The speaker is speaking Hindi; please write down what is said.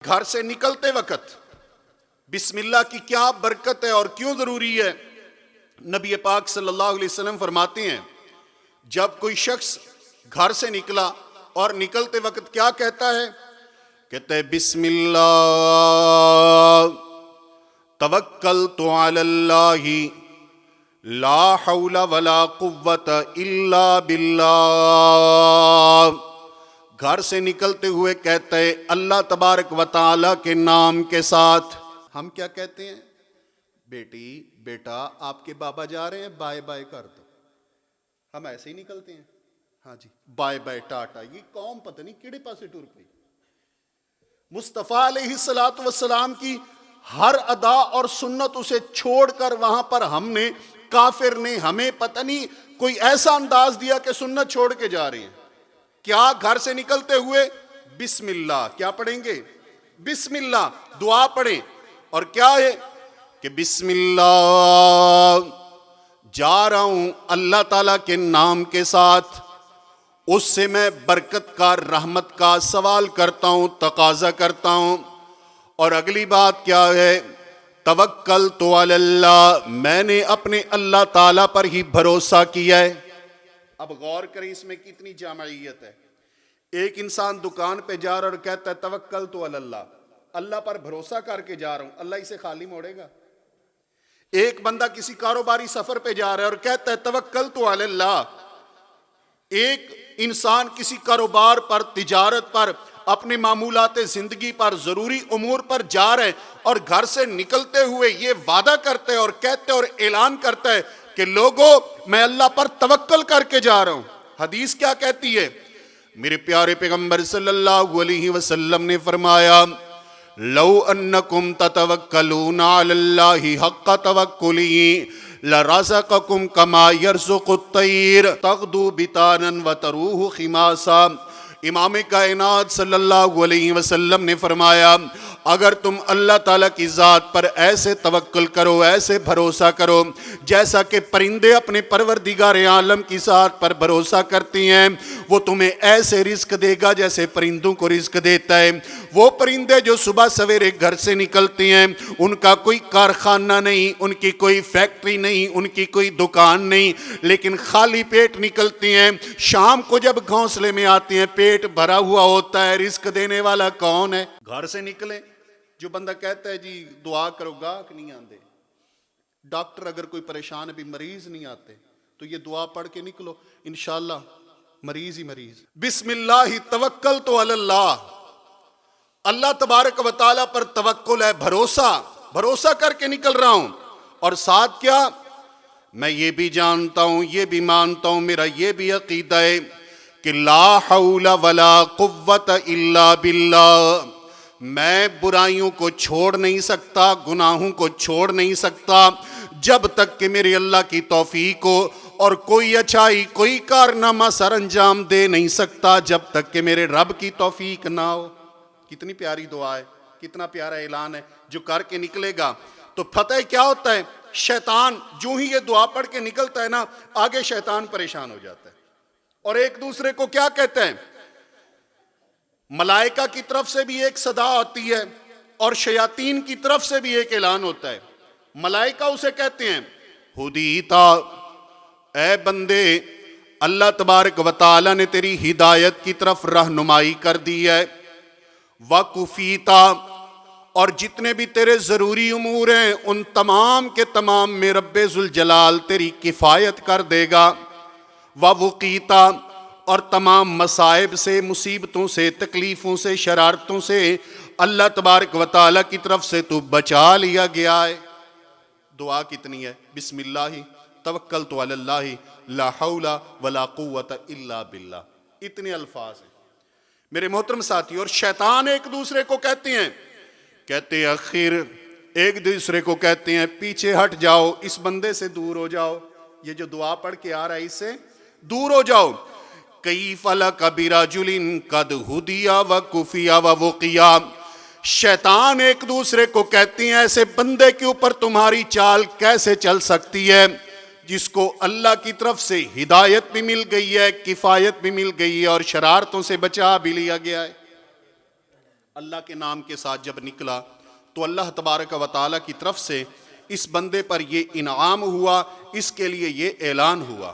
घर से निकलते वक्त बिस्मिल्लाह की क्या बरकत है और क्यों जरूरी है। नबी पाक सल्लल्लाहु अलैहि वसल्लम फरमाते हैं, जब कोई शख्स घर से निकला और निकलते वक्त क्या कहता है, कहते हैं बिस्मिल्लाह तवक्कलतु अलल्लाहि ला हौला वला कुव्वता इल्ला बिल्लाह। घर से निकलते हुए कहते हैं अल्लाह तबारक व तआला के नाम के साथ। हम क्या कहते हैं, बेटी बेटा आपके बाबा जा रहे हैं, बाय बाय कर दो। हम ऐसे ही निकलते हैं, हाँ जी बाय बाय टाटा। ये कौम पता नहीं किड़े पासे टूर पई। मुस्तफ़ा अलैहिस्सलातु वस्सलाम की हर अदा और सुन्नत उसे छोड़कर वहां पर हमने, काफिर ने हमें पता नहीं कोई ऐसा अंदाज दिया कि सुन्नत छोड़ के जा रहे हैं। क्या घर से निकलते हुए बिस्मिल्लाह क्या पढ़ेंगे, बिस्मिल्लाह दुआ पढ़ें। और क्या है कि बिस्मिल्लाह जा रहा हूं अल्लाह ताला के नाम के साथ, उससे मैं बरकत का, रहमत का सवाल करता हूं, तकाजा करता हूं। और अगली बात क्या है, तवक्कल तो अल्लाह, मैंने अपने अल्लाह ताला पर ही भरोसा किया है। अब गौर करें इसमें कितनी जामइयत है। एक इंसान दुकान पे जा रहा और कहता है तवक्कल तो अल्लाह, अल्लाह पर भरोसा करके जा रहा हूं, अल्लाह इसे खाली मोड़ेगा। एक बंदा किसी कारोबारी सफर पे जा रहा है और कहता है तवक्कल तो अल्लाह। एक इंसान किसी कारोबार पर, तिजारत पर, अपने मामूलाते जिंदगी पर, जरूरी उमूर पर जा रहे और घर से निकलते हुए ये वादा करते हैं और कहते और ऐलान करता है कि लोगों मैं अल्लाह पर तवक्कल करके जा रहा हूं। हदीस क्या कहती है, मेरे प्यारे पैगंबर सल्लल्लाहु अलैहि वसल्लम ने फरमाया, लौ अन्नकुम ततवक्कलूना अलल्लाहि हक्क तवक्कुलिही लरज़क़कुम कमा यरज़ुक़ुत तैर तग़दू बितानन व तरूहु खिमासा। इमाम कायनात सल्लल्लाहु अलैहि वसल्लम ने फरमाया, अगर तुम अल्लाह ताला की ज़ात पर ऐसे तवक्कुल करो, ऐसे भरोसा करो जैसा कि परिंदे अपने परवरदिगार आलम की ज़ात पर भरोसा करती हैं, वो तुम्हें ऐसे रिस्क देगा जैसे परिंदों को रिस्क देता है। वो परिंदे जो सुबह सवेरे घर से निकलती हैं, उनका कोई कारखाना नहीं, उनकी कोई फैक्ट्री नहीं, उनकी कोई दुकान नहीं, लेकिन खाली पेट निकलती हैं। शाम को जब घोंसले में आती हैं पेट भरा हुआ होता है। रिस्क देने वाला कौन है? घर से निकले जो बंदा कहता है जी दुआ करो, गाहक नहीं आते। डॉक्टर अगर कोई परेशान है भी मरीज नहीं आते तो ये दुआ पढ़ के निकलो, इंशाअल्लाह मरीज ही मरीज। बिस्मिल्लाह तवक्कल तो अल्लाह, अल्लाह तबारक व तआला पर तवक्कुल है, भरोसा, भरोसा करके निकल रहा हूं। और साथ क्या, मैं ये भी जानता हूं, ये भी मानता हूं, मेरा ये भी अकीदा है कि ला हौला वला कुव्वता इल्ला बिल्लाह। मैं बुराइयों को छोड़ नहीं सकता, गुनाहों को छोड़ नहीं सकता जब तक कि मेरे अल्लाह की तौफीक हो, और कोई अच्छाई, कोई कारनामा सर अंजाम दे नहीं सकता जब तक कि मेरे रब की तौफीक ना हो। कितनी प्यारी दुआ है, कितना प्यारा ऐलान है। जो करके निकलेगा तो फतेह क्या होता है, शैतान जो ही ये दुआ पढ़ के निकलता है ना, आगे शैतान परेशान हो जाता है। और एक दूसरे को क्या कहते हैं, मलाइका की तरफ से भी एक सदा आती है और शयातीन की तरफ से भी एक ऐलान होता है। मलाइका उसे कहते हैं हुदीता, ए बंदे अल्लाह तबारक व तआला ने तेरी हिदायत की तरफ रहनुमाई कर दी है। वकुफीता, और जितने भी तेरे जरूरी उमूर हैं उन तमाम के तमाम में रब्बे जुल जलाल तेरी किफायत कर देगा। ववुकीता, और तमाम मसाइब से, मुसीबतों से, तकलीफ़ों से, शरारतों से अल्लाह तबारक व तआला की तरफ से तू बचा लिया गया है। दुआ कितनी है, बिस्मिल्लाह तवक्कलतु अलल्लाह ला हौला वला कुव्वता इल्ला बिल्लाह। इतने अल्फाज हैं मेरे मोहतरम साथी। और शैतान एक दूसरे को कहते हैं, कहते आखिर एक दूसरे को कहते हैं पीछे हट जाओ, इस बंदे से दूर हो जाओ, ये जो दुआ पढ़ के आ रहा है इससे दूर हो जाओ। कई फला कबिराजुलिन कद हुदिया व कुफिया व वुकिया। शैतान एक दूसरे को कहती हैं ऐसे बंदे के ऊपर तुम्हारी चाल कैसे चल सकती है जिसको अल्लाह की तरफ से हिदायत भी मिल गई है, किफायत भी मिल गई है और शरारतों से बचा भी लिया गया है। अल्लाह के नाम के साथ जब निकला तो अल्लाह तबारक व तआला की तरफ से इस बंदे पर ये इनाम हुआ, इसके लिए ये ऐलान हुआ